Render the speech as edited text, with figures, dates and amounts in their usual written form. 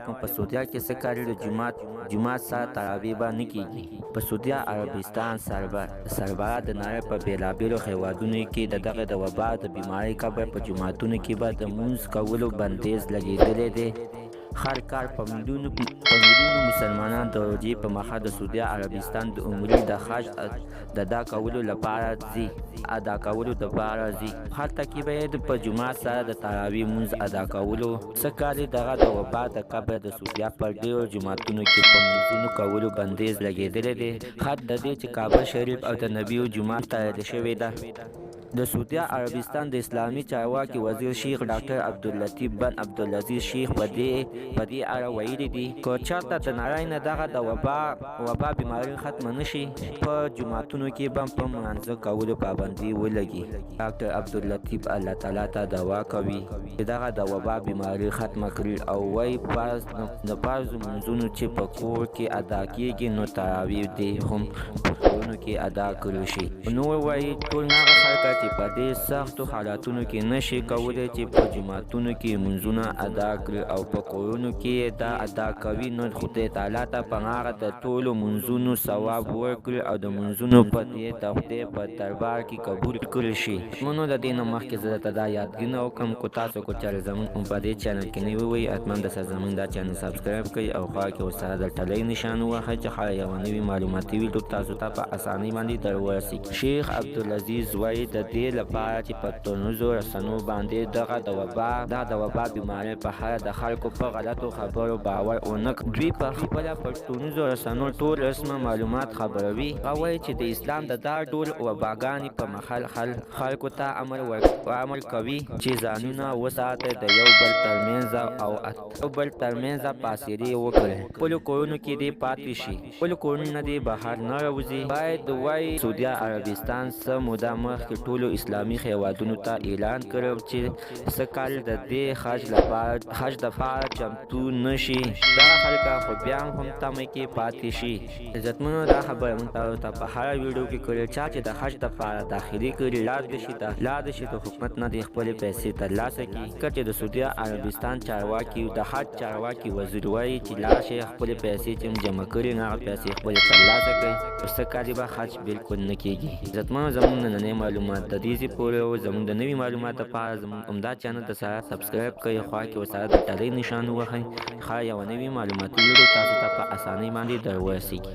علیکم. په سعودیا کې څه کاري د جماعت سره تراویح به نه کیږي. په سعودي عربستان سربراہ د نړۍ په بېلابېلو هیوادونو کې دغه د وبا د بیمارۍ کبر په جوماتونو کې به د لمونځ کولو بندیز لګېدلی دی. هر کال په میلیونو مسلمانان د روژې په مخه د سعودي عربستان د عمرې د حج د ادا کولو لپاره ځي. هلته کې به یې په جومات سره د تراویح لمونځ ادا کولو. څه کال دغه د وبا د کبر د سعودیا په ډېرو جوماتونو کې په لمونځونو کولو بندیز لګېدلی دی. حد د دې چې کعبه شریف او د نبیو جومات تړل شوې ده. د سعودي عربستان د اسلامي چارواکي وزیر شیخ ډاکټر عبداللطیف بن عبدالعزیز شیخ په دې اړه ویلي دي که چېرته د نړۍ نه دغه د وبا بیماري ختمه نشي په جوماتونو کې به په لمانځه کولو پابندي ولګي. ډاکټر عبداللطیف الله تعالی ته دعا کوي چې دغه د وبا بیماري ختمه کړي او وایي د فرض لمونځونو چې په کور کې ادا کیږي نو تراویح دې هم په کورونو کې ادا کړل شي. نو وایي ټول هغه خلک چې په دې سختو حالاتونو کې نشي کولی چې په جوماتونو کې لمونځونه ادا کړي او په کورونو کې دا ادا کوي نو خدای تعالی ته په هغه د ټولو لمونځونو ثواب ورکړي او د لمونځونو په دې د خدای په دربار کې قبول کړل شي. منو د دې نه مخکې زه درته دا یادګینه وکړم که تاسو کو چېرې زموږ په دې چینل کې نوي وئ حتما درسره زموږ دا چینل سبسکرایب کړئ او خوا کې ورسره د ټلۍ نشان ووهئ چې هر یوه نوي معلوماتي ویډیو تاسو ته په اسانۍ باندې در ورسیږي. شیخ عبدالعزیز وایي د دې لپاره چې په ټولنیزو رسنیو باندې دغه د وبا بیمارۍ په اړه د خلکو په غلطو خبرو باور ونه کړي. دوی په خپله په ټولنیزو رسنیو ټول رسمه معلومات خپروي. هغه وایي چې د اسلام د دا ډول وباګانې په مخال خلکو ته امر کوي چې ځانونه وساتئ، د یو بل ترمنځ فاصلې وکړئ، خپلو کورونو کې دې پاتې شي، خپلو کورونو نه دې بهر نه راوځي. باید وایي سعودي عربستان څه موده مخکې ټولو اسلامي هیوادونو ته اعلان کړی چې څه کال د دې حج دپاره چمتو نشي. دغه خلک خو بیا هم تمه کې پاتې شي. عزتمنو دا خبره موږ تاسو ته په هره ویډیو کې کړې. چا چې د حج دپاره داخلي کړي لاړ دې شي د حکومت نه دې خپلې پیسې ترلاسه کړي. که چې د سعودي عربستان د حج چارواکي وزیر وایي چې لاړ شئ خپلې پیسې چې جمع کړي هغه پیسې خپلې ترلاسه کړئ. څه کالي به حج بالکل نه کېږي. عزتمنو زموږ نننۍ معلومات د دې پورې و. زموږ د نوي معلوماتو لپاره زموږ همدا چینل د سره سبسکرایب کړئ، خوا کې ورسره د ټلۍ نشان ووهئ. ښه یوه نوي معلوماتي ویډیو تاسو ته په اسانۍ باندې در ورسیږي.